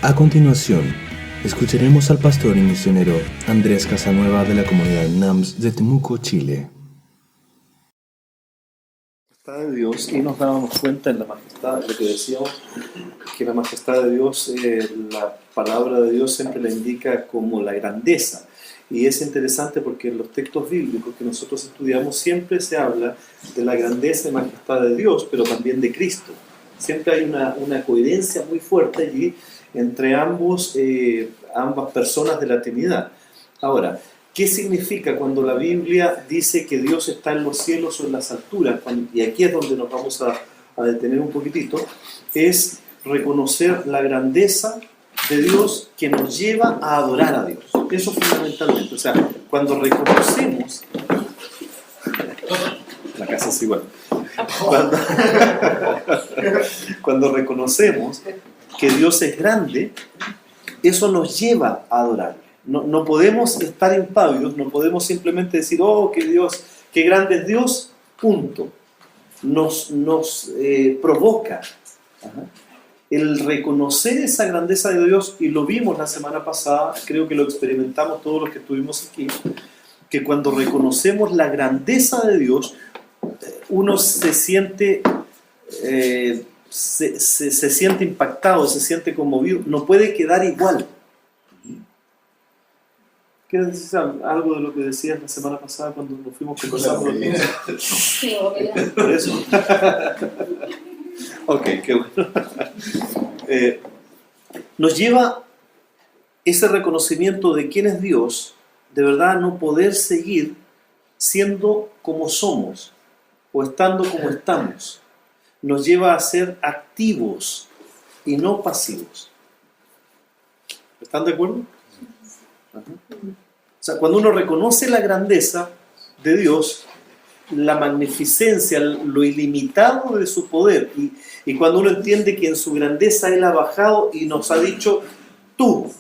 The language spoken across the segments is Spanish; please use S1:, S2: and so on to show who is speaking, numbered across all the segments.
S1: A continuación, escucharemos al pastor y misionero Andrés Casanueva de la comunidad NAMS de Temuco, Chile.
S2: La majestad de Dios, y nos dábamos cuenta en la majestad, lo que decíamos, que la majestad de Dios, la palabra de Dios siempre la indica como la grandeza. Y es interesante porque en los textos bíblicos que nosotros estudiamos siempre se habla de la grandeza y majestad de Dios, pero también de Cristo. Siempre hay una coherencia muy fuerte allí entre ambas personas de la Trinidad. Ahora, ¿qué significa cuando la Biblia dice que Dios está en los cielos o en las alturas? Y aquí es donde nos vamos a detener un poquitito. Es reconocer la grandeza de Dios que nos lleva a adorar a Dios. Eso fundamentalmente. O sea, cuando reconocemos... La casa es igual. Cuando reconocemos que Dios es grande, eso nos lleva a adorarle. No podemos estar impávidos, no podemos simplemente decir, oh, que Dios, qué grande es Dios, punto. Nos provoca el reconocer esa grandeza de Dios, y lo vimos la semana pasada, creo que lo experimentamos todos los que estuvimos aquí, que cuando reconocemos la grandeza de Dios, uno se siente se siente impactado, se siente conmovido, no puede quedar igual. ¿Quieres decir algo de lo que decías la semana pasada cuando nos fuimos conversando?
S3: Sí,
S2: por eso. Ok, qué bueno. Nos lleva ese reconocimiento de quién es Dios, de verdad no poder seguir siendo como somos o estando como estamos. Nos lleva a ser activos y no pasivos. ¿Están de acuerdo? Ajá. O sea, cuando uno reconoce la grandeza de Dios, la magnificencia, lo ilimitado de su poder, y cuando uno entiende que en su grandeza Él ha bajado y nos ha dicho, tú,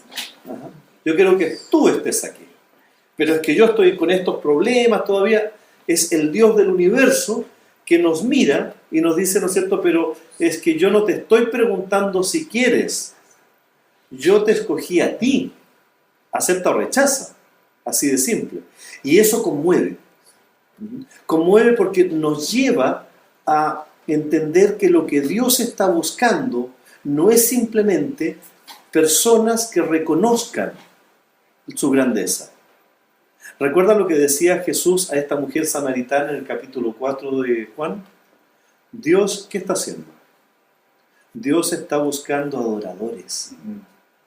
S2: yo quiero que tú estés aquí, pero es que yo estoy con estos problemas todavía. Es el Dios del universo que nos mira y nos dice, ¿no es cierto? Pero es que yo no te estoy preguntando si quieres, yo te escogí a ti, acepta o rechaza, así de simple. Y eso conmueve. Conmueve porque nos lleva a entender que lo que Dios está buscando no es simplemente personas que reconozcan su grandeza. ¿Recuerdan lo que decía Jesús a esta mujer samaritana en el capítulo 4 de Juan? Dios, ¿qué está haciendo? Dios está buscando adoradores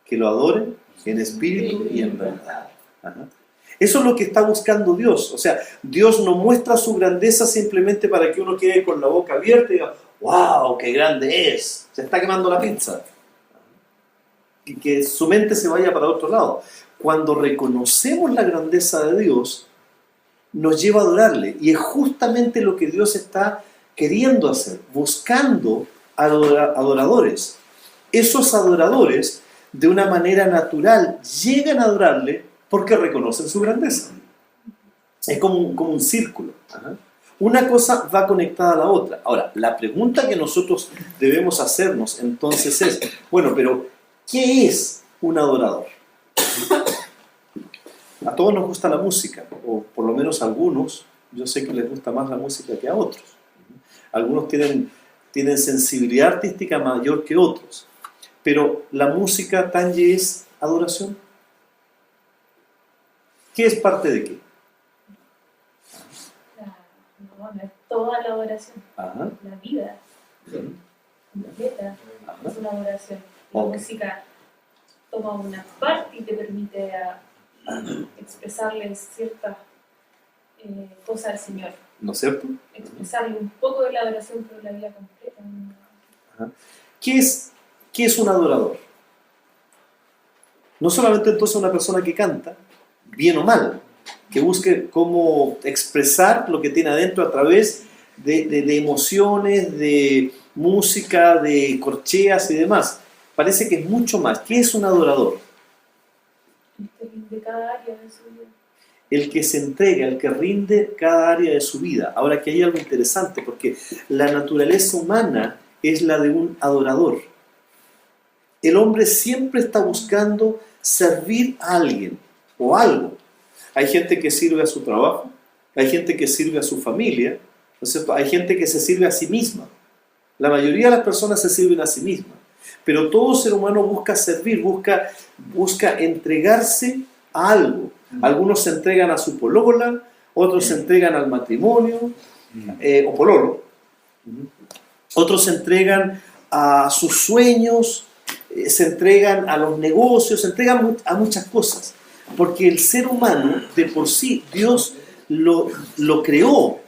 S2: que lo adoren en espíritu y en verdad. Ajá. Eso es lo que está buscando Dios. O sea, Dios no muestra su grandeza simplemente para que uno quede con la boca abierta y diga, ¡wow, qué grande es! Se está quemando la pizza. Y que su mente se vaya para otro lado. Cuando reconocemos la grandeza de Dios, nos lleva a adorarle. Y es justamente lo que Dios está queriendo hacer, buscando adoradores. Esos adoradores, de una manera natural, llegan a adorarle porque reconocen su grandeza. Es como un círculo. Una cosa va conectada a la otra. Ahora, la pregunta que nosotros debemos hacernos entonces es, bueno, pero ¿qué es un adorador? A todos nos gusta la música, o por lo menos a algunos, yo sé que les gusta más la música que a otros. Algunos tienen sensibilidad artística mayor que otros. Pero la música, Tanji, ¿es adoración? ¿Qué es parte de qué?
S3: No es toda la adoración.
S2: Ajá.
S3: La vida, la letra, es una adoración. La música toma una parte y te permite expresarle ciertas cosas al Señor.
S2: ¿No es cierto?
S3: Expresarle un poco de la adoración, pero la vida completa.
S2: Ajá. ¿Qué es un adorador? No solamente entonces una persona que canta, bien o mal, que busque cómo expresar lo que tiene adentro a través de emociones, de música, de corcheas y demás. Parece que es mucho más. ¿Qué es un adorador?
S3: De cada área de su vida.
S2: El que se entrega, el que rinde cada área de su vida. Ahora, que hay algo interesante, porque la naturaleza humana es la de un adorador. el hombre siempre está buscando servir a alguien o algo. Hay gente que sirve a su trabajo, hay gente que sirve a su familia, ¿no es cierto? Hay gente que se sirve a sí misma. La mayoría de las personas se sirven a sí mismas. Pero todo ser humano busca servir, busca entregarse a algo. Algunos se entregan a su polola, otros se entregan al matrimonio, o pololo. Otros se entregan a sus sueños, se entregan a los negocios, se entregan a muchas cosas. Porque el ser humano, de por sí, Dios lo creó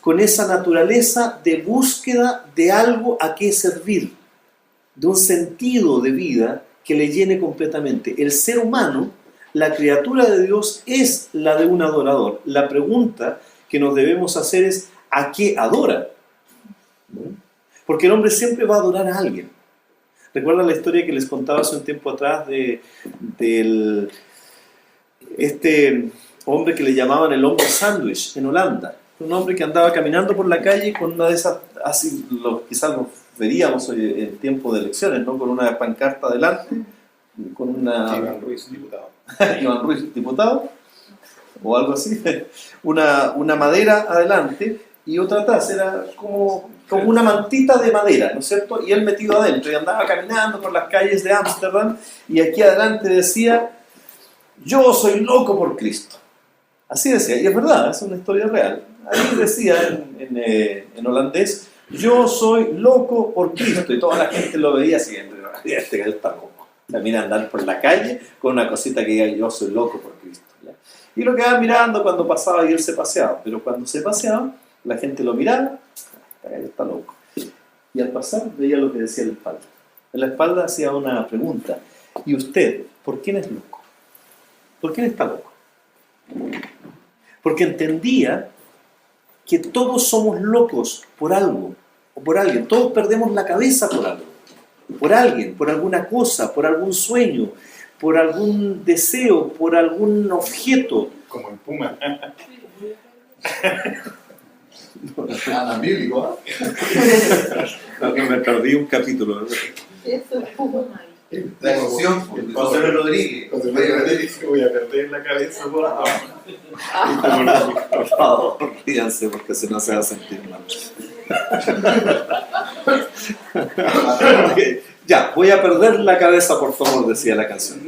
S2: con esa naturaleza de búsqueda de algo a qué servir, de un sentido de vida que le llene completamente. El ser humano, la criatura de Dios, es la de un adorador. La pregunta que nos debemos hacer es, ¿a qué adora? Porque el hombre siempre va a adorar a alguien. ¿Recuerdan la historia que les contaba hace un tiempo atrás de este hombre que le llamaban el hombre sándwich en Holanda? Un hombre que andaba caminando por la calle con una de esas, así quizás lo veríamos hoy en tiempo de elecciones, ¿no? Con una pancarta adelante, con una...
S4: Iván Ruiz, diputado.
S2: Iván Ruiz, diputado, o algo así, una madera adelante y otra atrás, era como una mantita de madera, ¿no es cierto? Y él metido adentro, y andaba caminando por las calles de Ámsterdam, y aquí adelante decía, yo soy loco por Cristo. Así decía, y es verdad, es una historia real. Ahí decía en holandés, yo soy loco por Cristo, y toda la gente lo veía así, este está loco. Mira andar por la calle con una cosita que diga, yo soy loco por Cristo. ¿Ya? Y lo quedaba mirando cuando pasaba y él se paseaba, pero cuando se paseaba, la gente lo miraba, está loco. Y al pasar veía lo que decía en la espalda. En la espalda hacía una pregunta, ¿y usted, por quién es loco? ¿Por quién está loco? Porque entendía que todos somos locos por algo o por alguien. Todos perdemos la cabeza por algo, por alguien, por alguna cosa, por algún sueño, por algún deseo, por algún objeto.
S4: Como el Puma.
S5: Nada bíblico,
S2: No, que me perdí un capítulo.
S3: Eso es Puma.
S5: La emoción, José Luis Rodríguez.
S4: José Luis Rodríguez, voy a perder la cabeza por
S2: Por favor, ríanse porque si no se va a sentir mal. Ya, voy a perder la cabeza, por favor, decía la canción.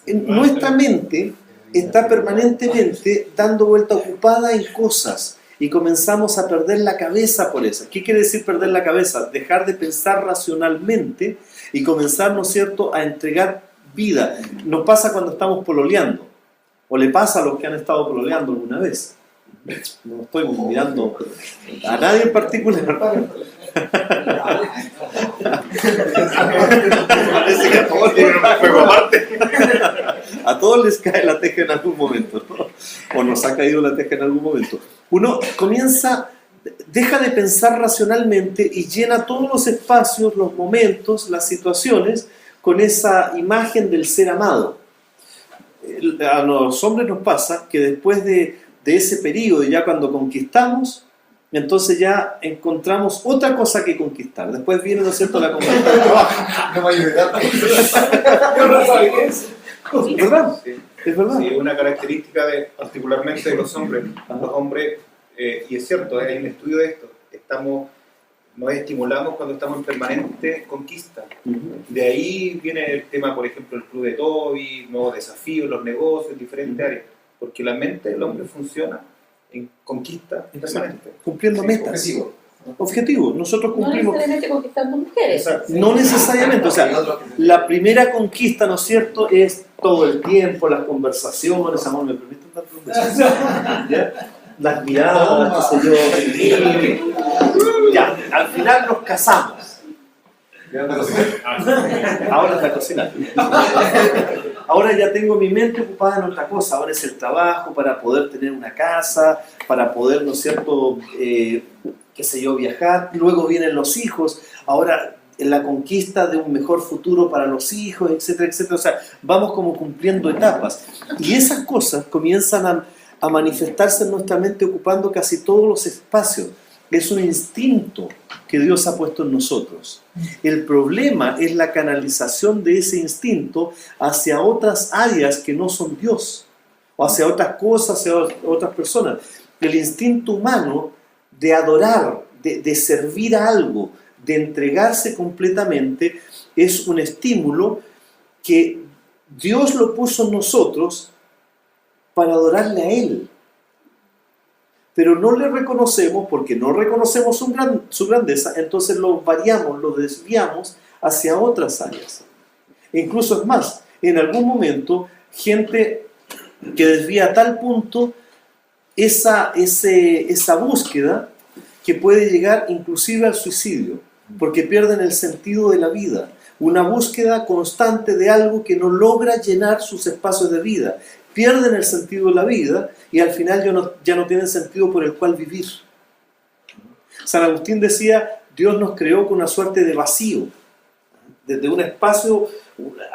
S2: Nuestra mente está permanentemente dando vuelta ocupada en cosas y comenzamos a perder la cabeza por eso. ¿Qué quiere decir perder la cabeza? Dejar de pensar racionalmente y comenzar, ¿no es cierto?, a entregar vida. Nos pasa cuando estamos pololeando, o le pasa a los que han estado pololeando alguna vez. No estoy mirando a nadie en particular. Parece que a todos a todos les cae la teja en algún momento, ¿no? O nos ha caído la teja en algún momento. Uno comienza, deja de pensar racionalmente y llena todos los espacios, los momentos, las situaciones con esa imagen del ser amado. A los hombres nos pasa que después de ese periodo, ya cuando conquistamos, entonces ya encontramos otra cosa que conquistar. Después viene, ¿no es cierto?, la conquista del trabajo.
S5: No me ayuda.
S4: Yo no sabía eso.
S2: ¿Es verdad? Es verdad.
S4: Sí, una característica particularmente de los hombres. Los hombres, y es cierto, hay un estudio de esto, nos estimulamos cuando estamos en permanente conquista. De ahí viene el tema, por ejemplo, el club de Toby, nuevos desafíos, los negocios, diferentes áreas. Porque la mente del hombre funciona en conquista permanente.
S2: Cumpliendo metas. Objetivo. Nosotros
S3: No
S2: cumplimos.
S3: necesariamente conquistando mujeres.
S4: Exacto.
S2: No necesariamente, o sea, la primera conquista, ¿no es cierto?, es todo el tiempo, las conversaciones, amor, ¿me permiten dar un beso? ¿Ya? Las miradas, qué sé yo, ya, al final nos casamos. Ahora está cocinando. Ahora ya tengo mi mente ocupada en otra cosa. Ahora es el trabajo para poder tener una casa, para poder, ¿no es cierto?, qué sé yo, viajar. Luego vienen los hijos. Ahora en la conquista de un mejor futuro para los hijos, etcétera, etcétera. O sea, vamos como cumpliendo etapas. Y esas cosas comienzan a manifestarse en nuestra mente ocupando casi todos los espacios. es un instinto que Dios ha puesto en nosotros. El problema es la canalización de ese instinto hacia otras áreas que no son Dios, o hacia otras cosas, hacia otras personas. El instinto humano de adorar, de servir a algo, de entregarse completamente, es un estímulo que Dios lo puso en nosotros para adorarle a Él. Pero no le reconocemos, porque no reconocemos su grandeza, entonces lo variamos, lo desviamos hacia otras áreas. E incluso es más, en algún momento, gente que desvía a tal punto esa búsqueda que puede llegar inclusive al suicidio, porque pierden el sentido de la vida. Una búsqueda constante de algo que no logra llenar sus espacios de vida. Pierden el sentido de la vida y al final ya no tienen sentido por el cual vivir. San Agustín decía, Dios nos creó con una suerte de vacío, de un espacio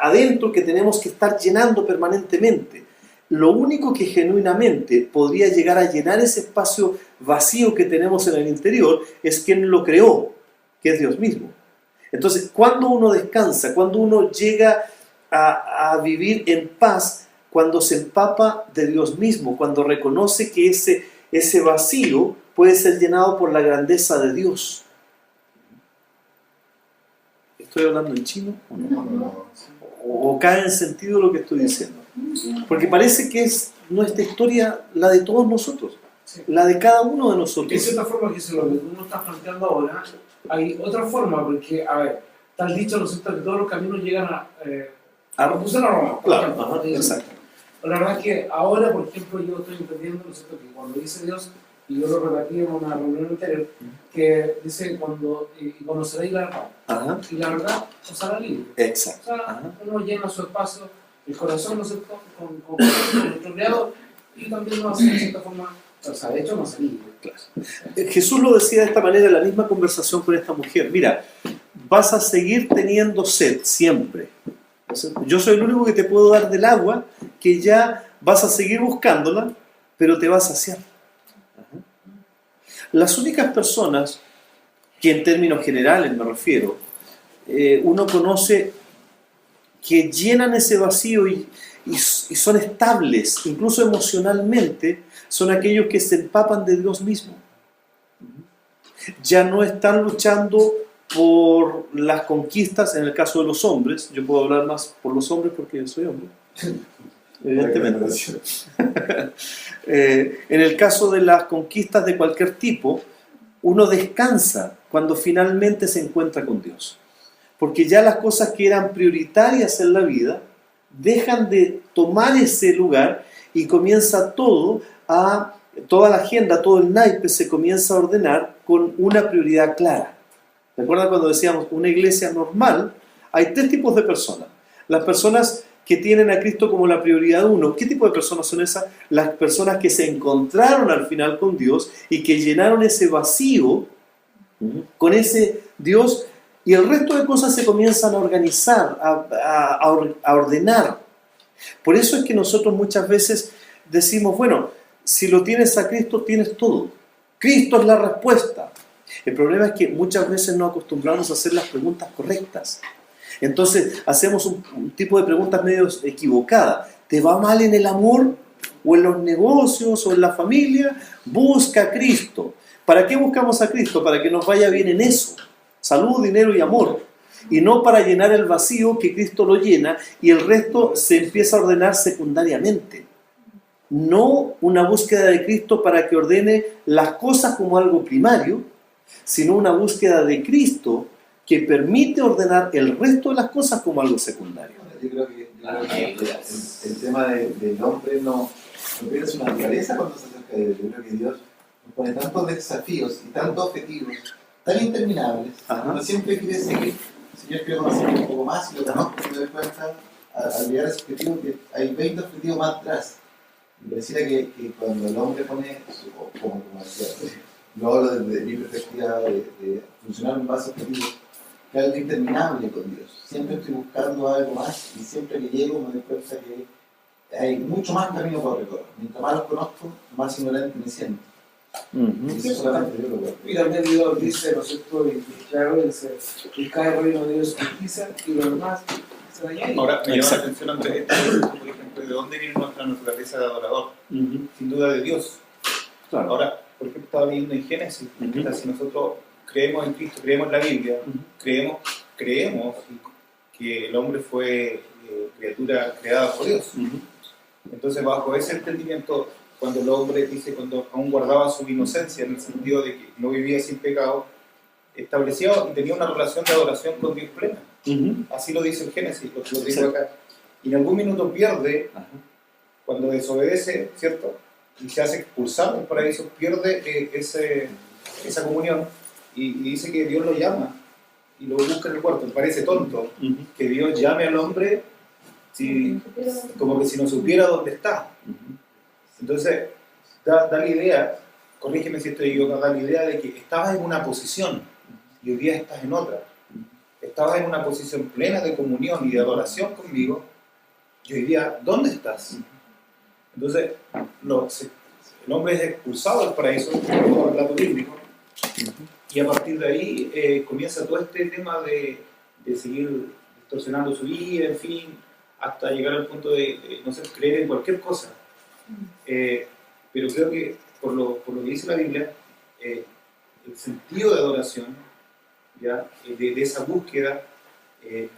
S2: adentro que tenemos que estar llenando permanentemente. Lo único que genuinamente podría llegar a llenar ese espacio vacío que tenemos en el interior es quien lo creó, que es Dios mismo. Entonces, cuando uno descansa, cuando uno llega a vivir en paz, cuando se empapa de Dios mismo, cuando reconoce que ese vacío puede ser llenado por la grandeza de Dios. ¿Estoy hablando en chino o no?
S5: No.
S2: ¿O cae en sentido lo que estoy diciendo? Porque parece que es nuestra historia la de todos nosotros, la de cada uno de nosotros.
S6: Es cierta forma que lo que uno está planteando ahora, hay otra forma, porque, a ver, tal dicho, ¿no es cierto?, que todos los caminos llegan a Roma.
S2: Claro, ajá, exacto.
S6: La verdad es que ahora, por ejemplo, yo estoy entendiendo, ¿no es cierto?, que cuando dice Dios, y yo lo repetí en una reunión anterior, que dice, cuando conoceréis la verdad,
S2: Ajá.
S6: y la verdad os hará libre.
S2: Exacto.
S6: O sea,
S2: Ajá.
S6: uno llena su espacio, el corazón, ¿no es cierto?, con nuestro creador, y también nos hace, de cierta forma, o sea, de hecho nos hace libre.
S2: Claro. Jesús lo decía de esta manera en la misma conversación con esta mujer. Mira, vas a seguir teniendo sed siempre. Yo soy el único que te puedo dar del agua, que ya vas a seguir buscándola, pero te vas a saciar. Las únicas personas que en términos generales me refiero, uno conoce que llenan ese vacío y son estables, incluso emocionalmente, son aquellos que se empapan de Dios mismo. Ya no están luchando por las conquistas, en el caso de los hombres. Yo puedo hablar más por los hombres porque yo soy hombre, evidentemente. En el caso de las conquistas de cualquier tipo, uno descansa cuando finalmente se encuentra con Dios, porque ya las cosas que eran prioritarias en la vida dejan de tomar ese lugar y comienza toda la agenda, todo el naipe se comienza a ordenar con una prioridad clara. ¿Recuerdan cuando decíamos una iglesia normal? Hay tres tipos de personas. Las personas que tienen a Cristo como la prioridad uno. ¿Qué tipo de personas son esas? Las personas que se encontraron al final con Dios y que llenaron ese vacío con ese Dios, y el resto de cosas se comienzan a organizar, a ordenar. Por eso es que nosotros muchas veces decimos, bueno, si lo tienes a Cristo, tienes todo. Cristo es la respuesta. El problema es que muchas veces nos acostumbramos a hacer las preguntas correctas. Entonces hacemos un tipo de preguntas medio equivocadas. ¿Te va mal en el amor? ¿O en los negocios? ¿O en la familia? Busca a Cristo. ¿Para qué buscamos a Cristo? Para que nos vaya bien en eso. Salud, dinero y amor. Y no para llenar el vacío que Cristo lo llena y el resto se empieza a ordenar secundariamente. No una búsqueda de Cristo para que ordene las cosas como algo primario, sino una búsqueda de Cristo que permite ordenar el resto de las cosas como algo secundario.
S5: Yo creo que el tema del hombre no pierde su naturaleza cuando se acerca de Dios. Yo creo que Dios nos pone tantos desafíos y tantos objetivos tan interminables. Uno siempre quiere seguir. Si yo quiero conocer un poco más y lo conozco, me doy cuenta al llegar a ese objetivo que hay 20 objetivos más atrás. Me pareciera que cuando el hombre pone, como decía, no hablo desde mi perspectiva de funcionar en base a objetivos, que es algo interminable con Dios. Siempre estoy buscando algo más y siempre que llego me doy cuenta que hay mucho más camino por recorrer. Mientras más los conozco, más ignorante me siento. Dice solamente Dios lo puede.
S6: Y también Dios dice, ¿no es cierto? Y claro, dice, y cada reino de Dios justicia y lo demás se añade.
S4: Ahora, me llama la
S2: Exacto.
S4: atención ante esto, por ejemplo, ¿de dónde viene nuestra naturaleza de adorador? Sin duda de Dios.
S2: Claro.
S4: Ahora, por ejemplo, estaba leyendo en Génesis,
S2: Ujú.
S4: o sea, si nosotros creemos en Cristo, creemos en la Biblia,
S2: Ujú.
S4: creemos que el hombre fue criatura creada por Dios. Entonces, bajo ese entendimiento, cuando el hombre dice, cuando aún guardaba su inocencia, en el sentido de que no vivía sin pecado, estableció y tenía una relación de adoración con Dios plena. Así lo dice el Génesis, lo digo
S2: Sí.
S4: acá. Y en algún minuto pierde,
S2: Ajá.
S4: cuando desobedece, ¿cierto? Y se hace expulsar del paraíso, pierde esa comunión y dice que Dios lo llama y lo busca en el cuarto. Me parece tonto que Dios llame al hombre como que si no supiera dónde está. Entonces, da la idea, corrígeme si estoy equivocado, da la idea de que estabas en una posición y hoy día estás en otra. Estabas en una posición plena de comunión y de adoración conmigo y hoy día, ¿dónde estás? Entonces, el hombre es expulsado del paraíso, por el relato bíblico, y a partir de ahí comienza todo este tema de seguir distorsionando su vida, en fin, hasta llegar al punto de no sé, creer en cualquier cosa. Pero creo que, por lo que dice la Biblia, el sentido de adoración, ¿ya? De esa búsqueda,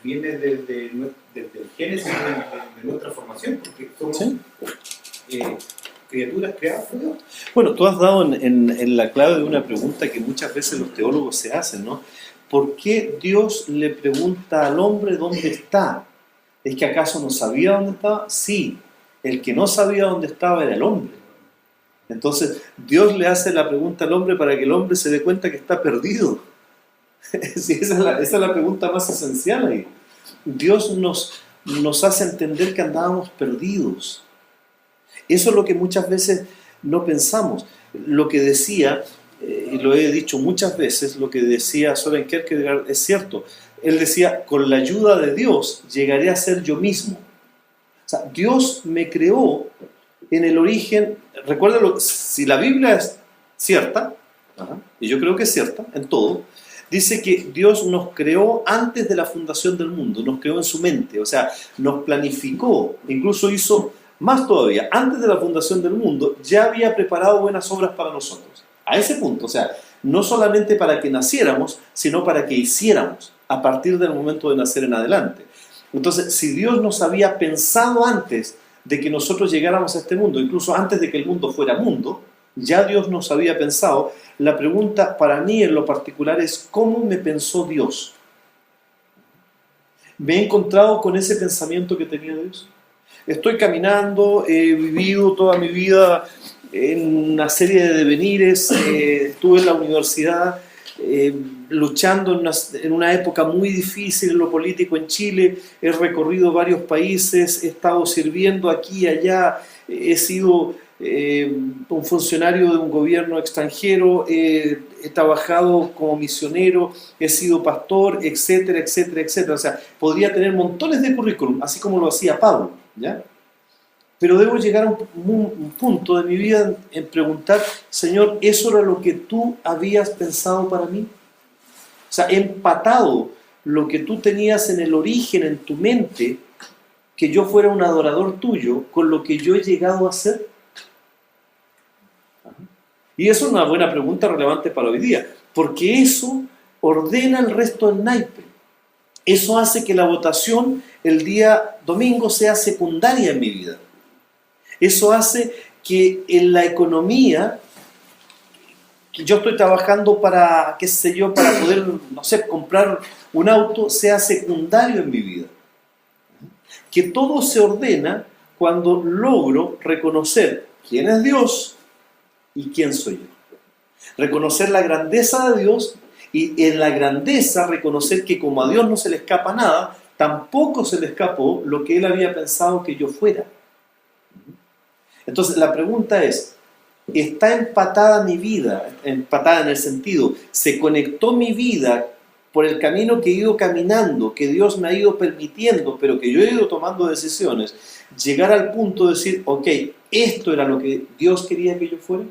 S4: viene desde el génesis de nuestra formación, porque somos
S2: ¿Sí?
S4: criaturas creadas por Dios.
S2: Bueno, tú has dado en la clave de una pregunta que muchas veces los teólogos se hacen, ¿no? ¿Por qué Dios le pregunta al hombre dónde está? ¿Es que acaso no sabía dónde estaba? Sí, el que no sabía dónde estaba era el hombre. Entonces, Dios le hace la pregunta al hombre para que el hombre se dé cuenta que está perdido. Sí, esa es la pregunta más esencial ahí. Dios nos hace entender que andábamos perdidos. Eso es lo que muchas veces no pensamos. Lo que decía, y lo he dicho muchas veces, lo que decía Søren Kierkegaard es cierto. Él decía, con la ayuda de Dios llegaré a ser yo mismo. O sea, Dios me creó en el origen. Recuérdalo, si la Biblia es cierta, y yo creo que es cierta en todo, dice que Dios nos creó antes de la fundación del mundo, nos creó en su mente, o sea, nos planificó, incluso hizo más todavía, antes de la fundación del mundo, ya había preparado buenas obras para nosotros. A ese punto, o sea, no solamente para que naciéramos, sino para que hiciéramos a partir del momento de nacer en adelante. Entonces, si Dios nos había pensado antes de que nosotros llegáramos a este mundo, incluso antes de que el mundo fuera mundo, ya Dios nos había pensado. La pregunta para mí en lo particular es, ¿cómo me pensó Dios? ¿Me he encontrado con ese pensamiento que tenía Dios? Estoy caminando, he vivido toda mi vida en una serie de devenires, estuve en la universidad luchando en una época muy difícil en lo político en Chile, he recorrido varios países, he estado sirviendo aquí y allá, he sido un funcionario de un gobierno extranjero, he trabajado como misionero, he sido pastor, etcétera, etcétera, etcétera. O sea, podría tener montones de currículum, así como lo hacía Pablo, ¿ya? Pero debo llegar a un punto de mi vida en preguntar, Señor, ¿eso era lo que tú habías pensado para mí? O sea, he empatado lo que tú tenías en el origen, en tu mente, que yo fuera un adorador tuyo, con lo que yo he llegado a ser. Y eso es una buena pregunta relevante para hoy día, porque eso ordena el resto del naipe. Eso hace que la votación el día domingo sea secundaria en mi vida. Eso hace que en la economía, que yo estoy trabajando para, qué sé yo, para poder, no sé, comprar un auto, sea secundario en mi vida. Que todo se ordena cuando logro reconocer quién es Dios y quién soy yo. Reconocer la grandeza de Dios y en la grandeza reconocer que como a Dios no se le escapa nada, tampoco se le escapó lo que Él había pensado que yo fuera. Entonces la pregunta es, ¿está empatada mi vida? Empatada en el sentido, ¿se conectó mi vida por el camino que he ido caminando, que Dios me ha ido permitiendo, pero que yo he ido tomando decisiones, llegar al punto de decir, ok, esto era lo que Dios quería que yo fuera?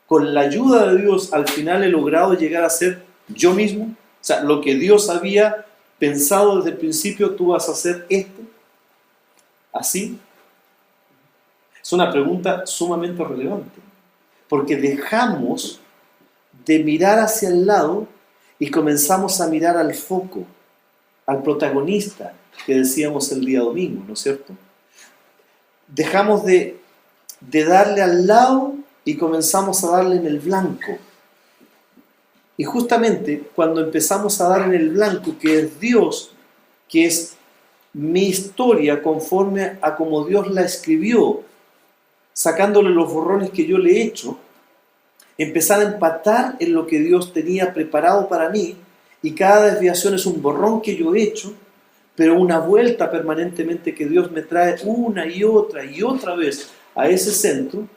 S2: Con la ayuda de Dios, al final he logrado llegar a ser yo mismo. O sea, lo que Dios había pensado desde el principio, tú vas a hacer esto, así. Es una pregunta sumamente relevante, porque dejamos de mirar hacia el lado y comenzamos a mirar al foco, al protagonista que decíamos el día domingo, ¿no es cierto? Dejamos de darle al lado y comenzamos a darle en el blanco. Y justamente cuando empezamos a dar en el blanco, que es Dios, que es mi historia conforme a como Dios la escribió, sacándole los borrones que yo le he hecho, empezar a empatar en lo que Dios tenía preparado para mí, y cada desviación es un borrón que yo he hecho, pero una vuelta permanentemente que Dios me trae una y otra vez a ese centro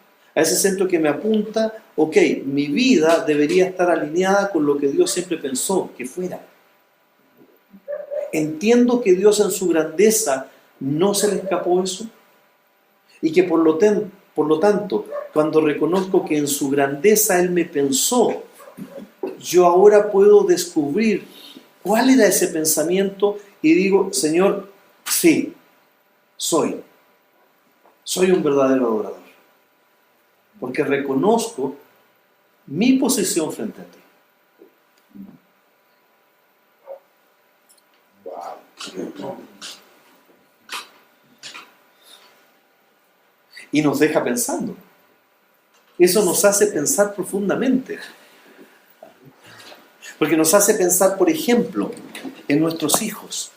S2: que me apunta, ok, mi vida debería estar alineada con lo que Dios siempre pensó que fuera. Entiendo que Dios en su grandeza no se le escapó eso, y que por lo tanto, cuando reconozco que en su grandeza Él me pensó, yo ahora puedo descubrir cuál era ese pensamiento y digo, Señor, sí, soy un verdadero adorador, porque reconozco mi posición frente a ti. Y nos deja pensando. Eso nos hace pensar profundamente. Porque nos hace pensar, por ejemplo, en nuestros hijos.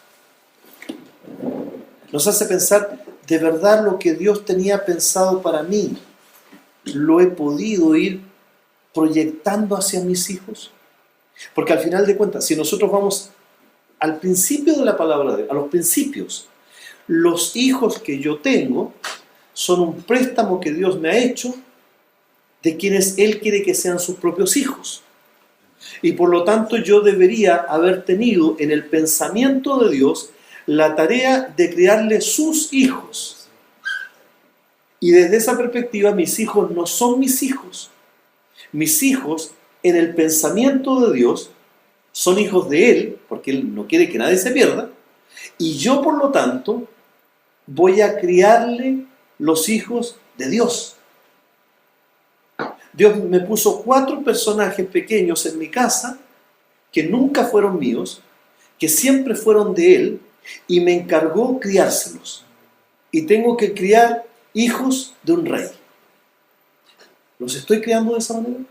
S2: Nos hace pensar, de verdad lo que Dios tenía pensado para mí, ¿lo he podido ir proyectando hacia mis hijos? Porque al final de cuentas, si nosotros vamos al principio de la palabra de Dios, a los principios, los hijos que yo tengo son un préstamo que Dios me ha hecho de quienes Él quiere que sean sus propios hijos. Y por lo tanto yo debería haber tenido en el pensamiento de Dios la tarea de criarle sus hijos. Y desde esa perspectiva, mis hijos no son mis hijos. Mis hijos, en el pensamiento de Dios, son hijos de Él, porque Él no quiere que nadie se pierda. Y yo, por lo tanto, voy a criarle los hijos de Dios. Dios me puso 4 personajes pequeños en mi casa que nunca fueron míos, que siempre fueron de Él, y me encargó criárselos. Y tengo que criar hijos de un rey. ¿Los estoy criando de esa manera?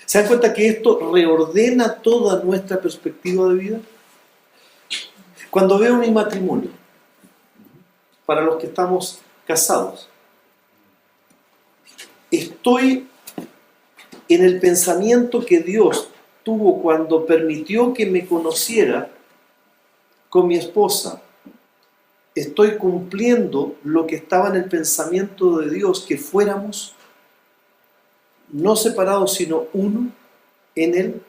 S2: ¿Se dan cuenta que esto reordena toda nuestra perspectiva de vida? Cuando veo mi matrimonio, para los que estamos casados, estoy en el pensamiento que Dios tuvo cuando permitió que me conociera con mi esposa. Estoy cumpliendo lo que estaba en el pensamiento de Dios, que fuéramos no separados, sino uno en Él,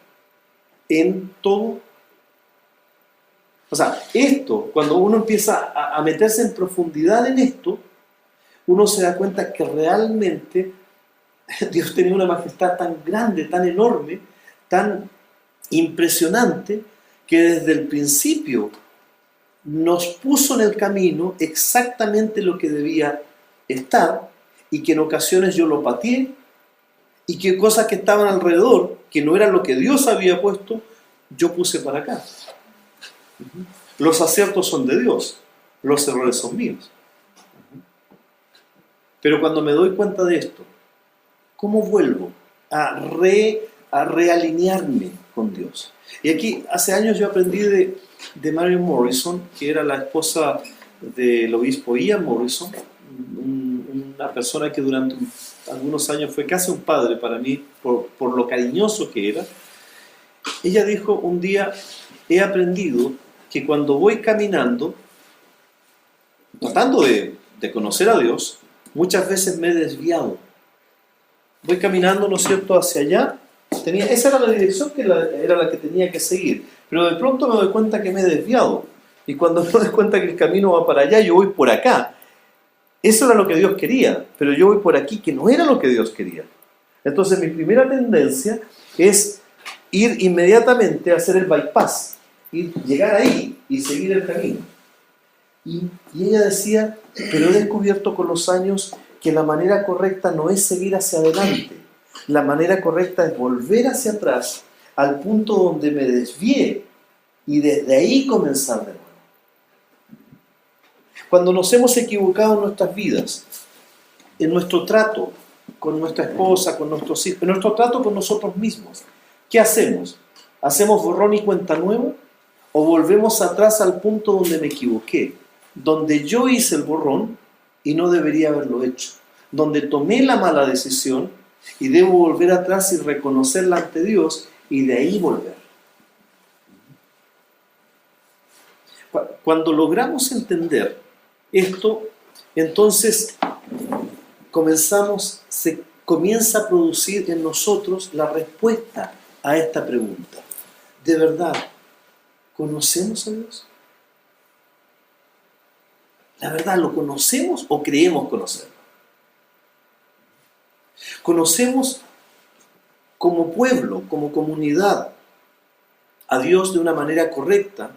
S2: en todo. O sea, esto, cuando uno empieza a meterse en profundidad en esto, uno se da cuenta que realmente Dios tenía una majestad tan grande, tan enorme, tan impresionante, que desde el principio nos puso en el camino exactamente lo que debía estar, y que en ocasiones yo lo pateé, y que cosas que estaban alrededor, que no eran lo que Dios había puesto, yo puse para acá. Los aciertos son de Dios, los errores son míos. Pero cuando me doy cuenta de esto, ¿cómo vuelvo a realinearme con Dios? Y aquí, hace años yo aprendí de Marion Morrison, que era la esposa del obispo Ian Morrison, una persona que durante algunos años fue casi un padre para mí, por lo cariñoso que era. Ella dijo un día, he aprendido que cuando voy caminando, tratando de conocer a Dios, muchas veces me he desviado. Voy caminando, ¿no es cierto?, hacia allá. Esa era la dirección que era la que tenía que seguir. Pero de pronto me doy cuenta que me he desviado. Y cuando me doy cuenta que el camino va para allá, yo voy por acá. Eso era lo que Dios quería, pero yo voy por aquí que no era lo que Dios quería. Entonces mi primera tendencia es ir inmediatamente a hacer el bypass, llegar ahí y seguir el camino. Y ella decía, pero he descubierto con los años que la manera correcta no es seguir hacia adelante. La manera correcta es volver hacia atrás al punto donde me desvié y desde ahí comenzar de nuevo. Cuando nos hemos equivocado en nuestras vidas, en nuestro trato con nuestra esposa, con nuestros hijos, en nuestro trato con nosotros mismos, ¿qué hacemos? ¿Hacemos borrón y cuenta nueva? ¿O volvemos atrás al punto donde me equivoqué? Donde yo hice el borrón y no debería haberlo hecho. Donde tomé la mala decisión y debo volver atrás y reconocerla ante Dios y de ahí volver. Cuando logramos entender esto, entonces se comienza a producir en nosotros la respuesta a esta pregunta. ¿De verdad conocemos a Dios? ¿La verdad lo conocemos o creemos conocerlo? ¿Conocemos como pueblo, como comunidad, a Dios de una manera correcta,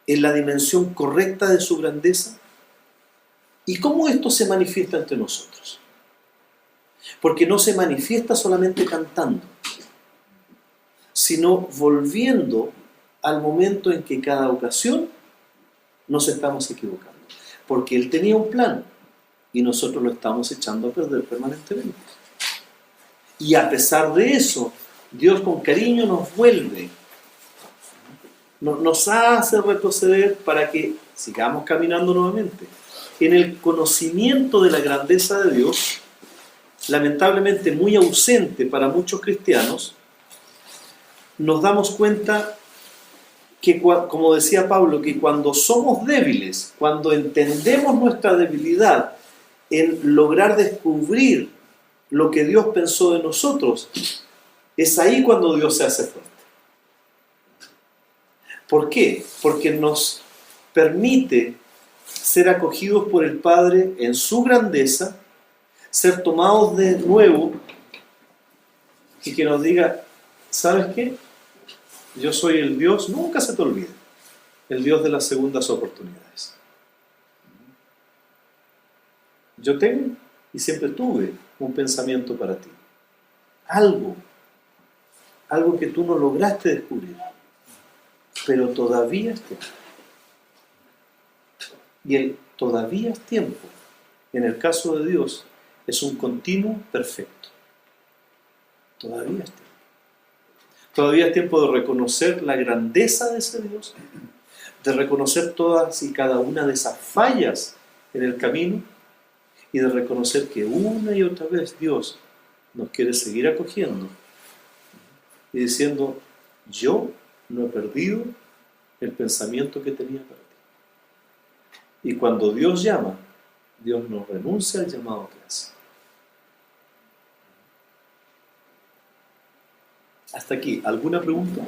S2: en la dimensión correcta de su grandeza? ¿Y cómo esto se manifiesta entre nosotros? Porque no se manifiesta solamente cantando, sino volviendo al momento en que cada ocasión nos estamos equivocando. Porque Él tenía un plan y nosotros lo estamos echando a perder permanentemente. Y a pesar de eso, Dios con cariño nos vuelve, nos hace retroceder para que sigamos caminando nuevamente. En el conocimiento de la grandeza de Dios, lamentablemente muy ausente para muchos cristianos, nos damos cuenta que, como decía Pablo, que cuando somos débiles, cuando entendemos nuestra debilidad en lograr descubrir lo que Dios pensó de nosotros, es ahí cuando Dios se hace fuerte. ¿Por qué? Porque nos permite ser acogidos por el Padre en su grandeza, ser tomados de nuevo y que nos diga, ¿sabes qué? Yo soy el Dios, nunca se te olvide, el Dios de las segundas oportunidades. Yo tengo y siempre tuve un pensamiento para ti. Algo que tú no lograste descubrir, pero todavía es tiempo. Y el todavía es tiempo, en el caso de Dios, es un continuo perfecto. Todavía es tiempo. Todavía es tiempo de reconocer la grandeza de ese Dios, de reconocer todas y cada una de esas fallas en el camino y de reconocer que una y otra vez Dios nos quiere seguir acogiendo y diciendo, yo no he perdido el pensamiento que tenía para ti. Y cuando Dios llama, Dios no renuncia al llamado que hace. Hasta aquí, ¿alguna pregunta?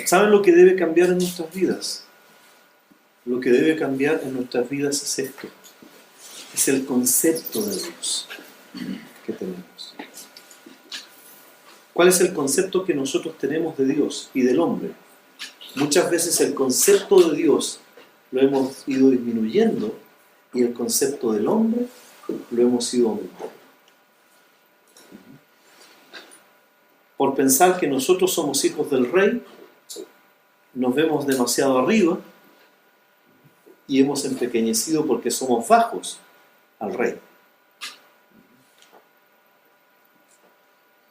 S2: ¿Saben lo que debe cambiar en nuestras vidas? Lo que debe cambiar en nuestras vidas es esto. Es el concepto de Dios que tenemos. ¿Cuál es el concepto que nosotros tenemos de Dios y del hombre? Muchas veces el concepto de Dios lo hemos ido disminuyendo y el concepto del hombre lo hemos ido aumentando. Por pensar que nosotros somos hijos del rey, nos vemos demasiado arriba y hemos empequeñecido porque somos bajos al rey.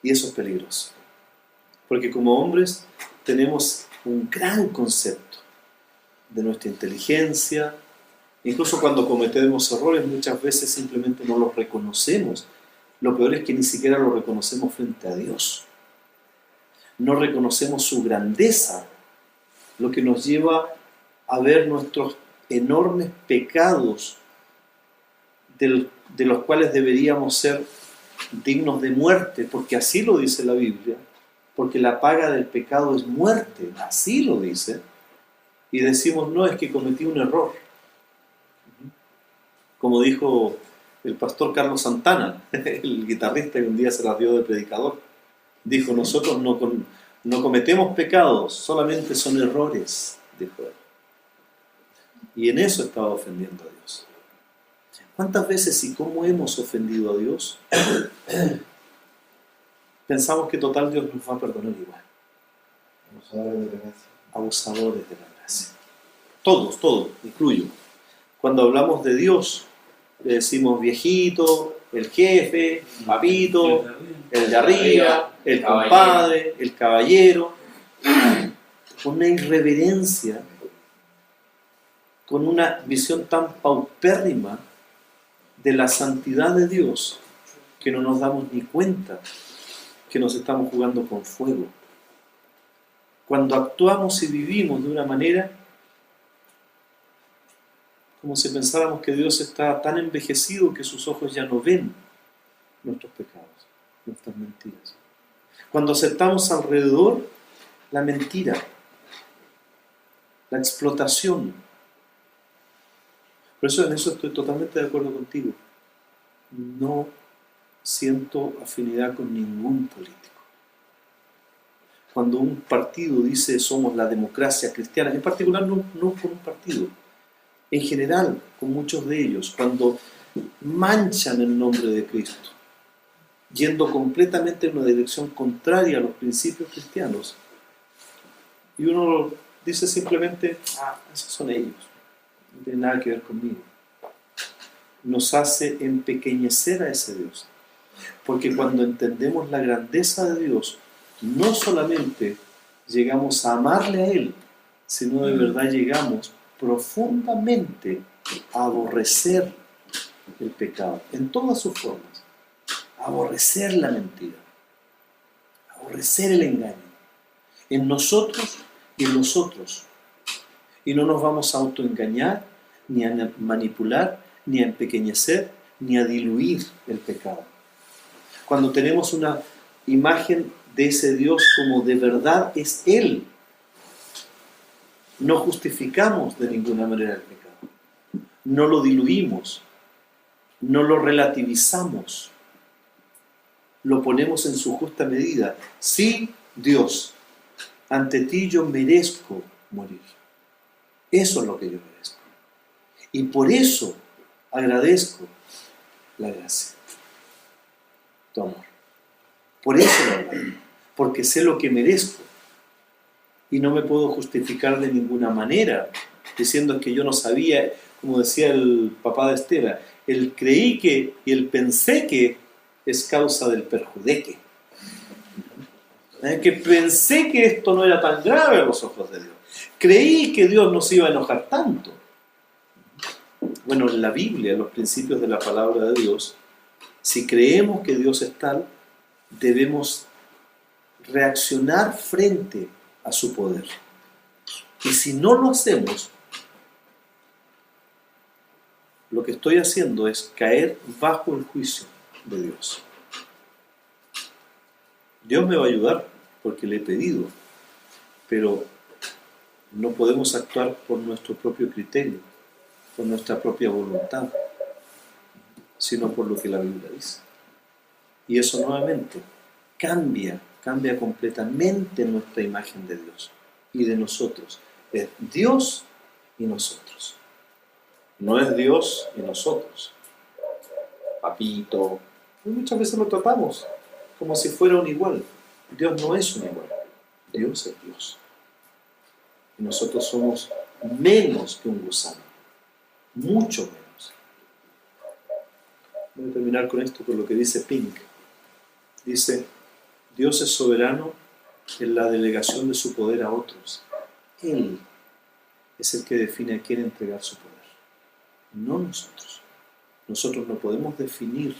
S2: Y eso es peligroso. Porque como hombres tenemos un gran concepto de nuestra inteligencia. Incluso cuando cometemos errores, muchas veces simplemente no los reconocemos. Lo peor es que ni siquiera lo reconocemos frente a Dios. No reconocemos su grandeza, lo que nos lleva a ver nuestros enormes pecados de los cuales deberíamos ser dignos de muerte, porque así lo dice la Biblia, porque la paga del pecado es muerte, así lo dice. y decimos, no, es que cometí un error. Como dijo el pastor Carlos Santana, el guitarrista que un día se las dio de predicador. Dijo, nosotros no cometemos pecados, solamente son errores, dijo él. Y en eso estaba ofendiendo a Dios. ¿Cuántas veces y cómo hemos ofendido a Dios? Pensamos que total Dios nos va a perdonar igual.
S5: Abusadores de la gracia.
S2: Abusadores de la gracia. Todos, incluyo. Cuando hablamos de Dios, le decimos viejito, el jefe, papito, el de arriba, el compadre, el caballero, con una irreverencia, con una visión tan paupérrima de la santidad de Dios que no nos damos ni cuenta que nos estamos jugando con fuego. Cuando actuamos y vivimos de una manera como si pensáramos que Dios está tan envejecido que sus ojos ya no ven nuestros pecados, nuestras mentiras. Cuando aceptamos alrededor la mentira, la explotación. Por eso en eso estoy totalmente de acuerdo contigo. No siento afinidad con ningún político. Cuando un partido dice somos la democracia cristiana, en particular no con un partido, en general con muchos de ellos, cuando manchan el nombre de Cristo, yendo completamente en una dirección contraria a los principios cristianos, y uno dice simplemente, esos son ellos, no tiene nada que ver conmigo. Nos hace empequeñecer a ese Dios, porque cuando entendemos la grandeza de Dios, no solamente llegamos a amarle a Él, sino de verdad llegamos profundamente a aborrecer el pecado, en todas sus formas, a aborrecer la mentira, a aborrecer el engaño, en nosotros y en los otros. Y no nos vamos a autoengañar, ni a manipular, ni a empequeñecer, ni a diluir el pecado. Cuando tenemos una imagen de ese Dios como de verdad es Él, no justificamos de ninguna manera el pecado, no lo diluimos, no lo relativizamos, lo ponemos en su justa medida. Sí, Dios, ante ti yo merezco morir. Eso es lo que yo merezco. Y por eso agradezco la gracia, tu amor. Por eso lo agradezco, porque sé lo que merezco. Y no me puedo justificar de ninguna manera, diciendo que yo no sabía, como decía el papá de Estela, el creí que y el pensé que es causa del perjudeque. Que pensé que esto no era tan grave a los ojos de Dios. Creí que Dios no se iba a enojar tanto. Bueno, en la Biblia, en los principios de la palabra de Dios, si creemos que Dios es tal, debemos reaccionar frente a su poder. Y si no lo hacemos, lo que estoy haciendo es caer bajo el juicio de Dios. Dios me va a ayudar porque le he pedido, pero no podemos actuar por nuestro propio criterio, por nuestra propia voluntad, sino por lo que la Biblia dice. Y eso nuevamente cambia completamente nuestra imagen de Dios y de nosotros. Es Dios y nosotros. No es Dios y nosotros. Papito. Y muchas veces lo tratamos como si fuera un igual. Dios no es un igual. Dios es Dios. Y nosotros somos menos que un gusano. Mucho menos. Voy a terminar con esto, con lo que dice Pink. Dice, Dios es soberano en la delegación de su poder a otros. Él es el que define a quién entregar su poder, no nosotros. Nosotros no podemos definir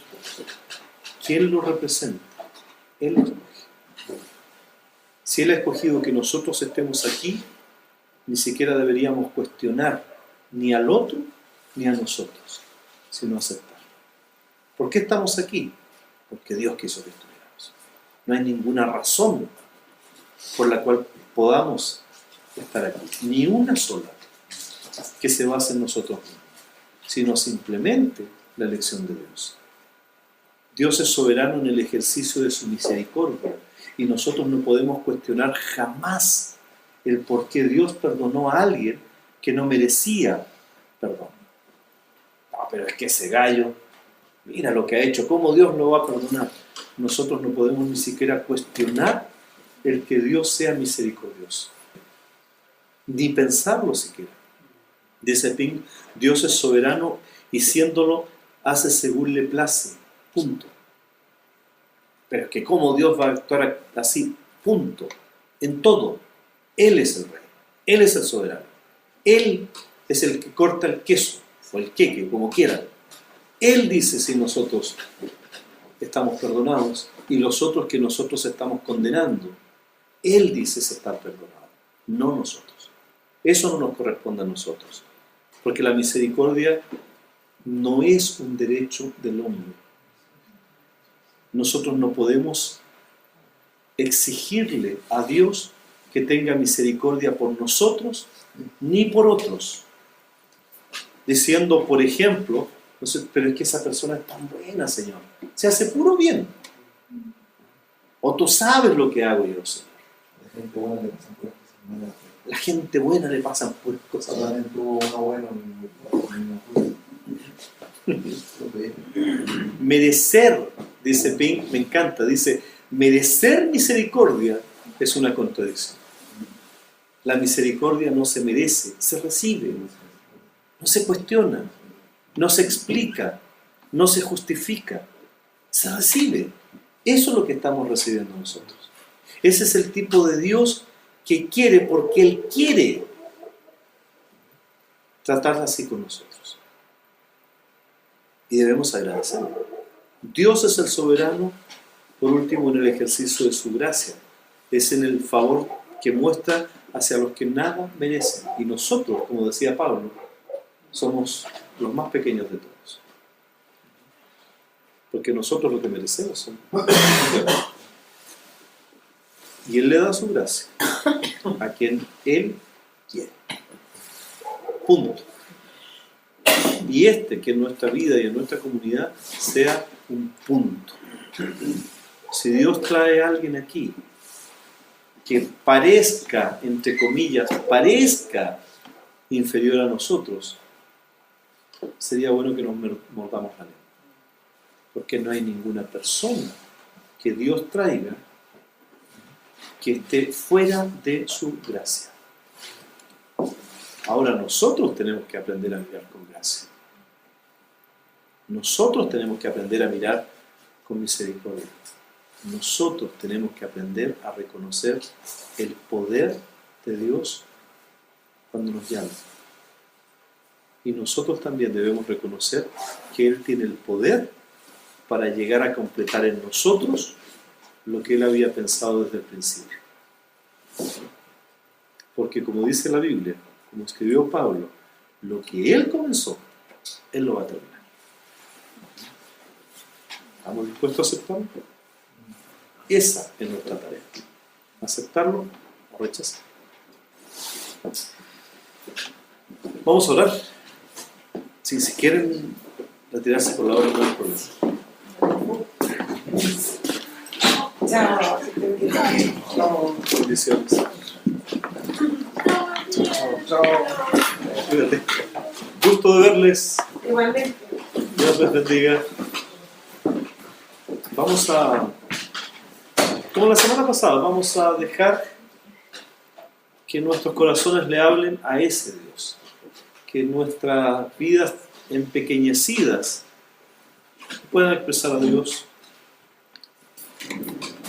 S2: quién lo representa. Él lo escoge. Si Él ha escogido que nosotros estemos aquí, ni siquiera deberíamos cuestionar ni al otro ni a nosotros, sino aceptar. ¿Por qué estamos aquí? Porque Dios quiso que estuviéramos. No hay ninguna razón por la cual podamos estar aquí. Ni una sola que se base en nosotros mismos, sino simplemente la elección de Dios. Dios es soberano en el ejercicio de su misericordia y nosotros no podemos cuestionar jamás el por qué Dios perdonó a alguien que no merecía perdón. No, pero es que ese gallo, mira lo que ha hecho, ¿cómo Dios lo va a perdonar? Nosotros no podemos ni siquiera cuestionar el que Dios sea misericordioso, ni pensarlo siquiera. Dice Pink, Dios es soberano y siéndolo hace según le place, punto. Pero es que cómo Dios va a actuar así, punto, en todo. Él es el rey, Él es el soberano, Él es el que corta el queso o el queque, como quieran. Él dice si nosotros estamos perdonados y los otros que nosotros estamos condenando. Él dice si están perdonados, no nosotros. Eso no nos corresponde a nosotros, porque la misericordia no es un derecho del hombre. Nosotros no podemos exigirle a Dios que tenga misericordia por nosotros ni por otros. Diciendo, por ejemplo, no sé, pero es que esa persona es tan buena, Señor. Se hace puro bien. O tú sabes lo que hago yo, Señor. La gente buena le pasan por cosas.
S5: También tuvo uno bueno
S2: Merecer, dice Pink, me encanta, dice, merecer misericordia es una contradicción. La misericordia no se merece, se recibe, no se cuestiona, no se explica, no se justifica, se recibe. Eso es lo que estamos recibiendo nosotros. Ese es el tipo de Dios que quiere, porque Él quiere tratar así con nosotros. Y debemos agradecerlo. Dios es el soberano, por último, en el ejercicio de su gracia. Es en el favor que muestra hacia los que nada merecen. Y nosotros, como decía Pablo, somos los más pequeños de todos. Porque nosotros lo que merecemos son. Y Él le da su gracia a quien Él quiere. Punto. Y que en nuestra vida y en nuestra comunidad sea un punto. Si Dios trae a alguien aquí que parezca, entre comillas, parezca inferior a nosotros, sería bueno que nos mordamos la lengua. Porque no hay ninguna persona que Dios traiga que esté fuera de su gracia. Ahora nosotros tenemos que aprender a mirar con gracia. Nosotros tenemos que aprender a mirar con misericordia. Nosotros tenemos que aprender a reconocer el poder de Dios cuando nos llama. Y nosotros también debemos reconocer que Él tiene el poder para llegar a completar en nosotros lo que Él había pensado desde el principio. Porque como dice la Biblia, como escribió Pablo, lo que Él comenzó, Él lo va a terminar. ¿Estamos dispuestos a aceptarlo? Esa es nuestra tarea. Aceptarlo o rechazar. Vamos a orar. Si quieren retirarse por la hora, no hay problema.
S7: Chao.
S2: Bendiciones. Cuídate. Gusto de verles.
S7: Igualmente.
S2: Dios les bendiga. Vamos a, como la semana pasada, vamos a dejar que nuestros corazones le hablen a ese Dios. Que nuestras vidas empequeñecidas puedan expresar a Dios.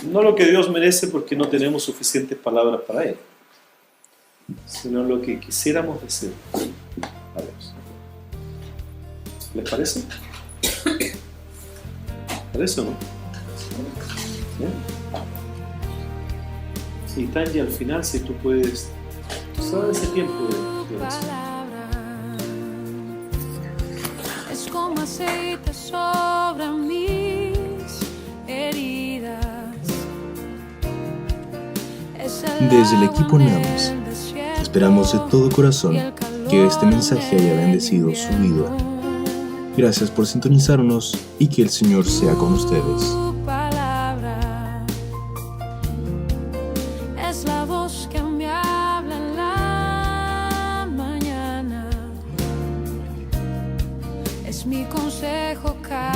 S2: No lo que Dios merece porque no tenemos suficientes palabras para Él, sino lo que quisiéramos decir a Dios. ¿Les parece? ¿Parece o no? ¿Bien? Y Tanya, al final, si tú puedes, tú sabes ese tiempo de oración.
S8: Es como aceite sobre mis heridas.
S1: Desde el equipo NAMS, Esperamos de todo corazón que este mensaje haya bendecido su vida. Gracias por sintonizarnos y que el Señor sea con ustedes.
S8: Tu palabra es la voz que me habla en la mañana, es mi consejo cada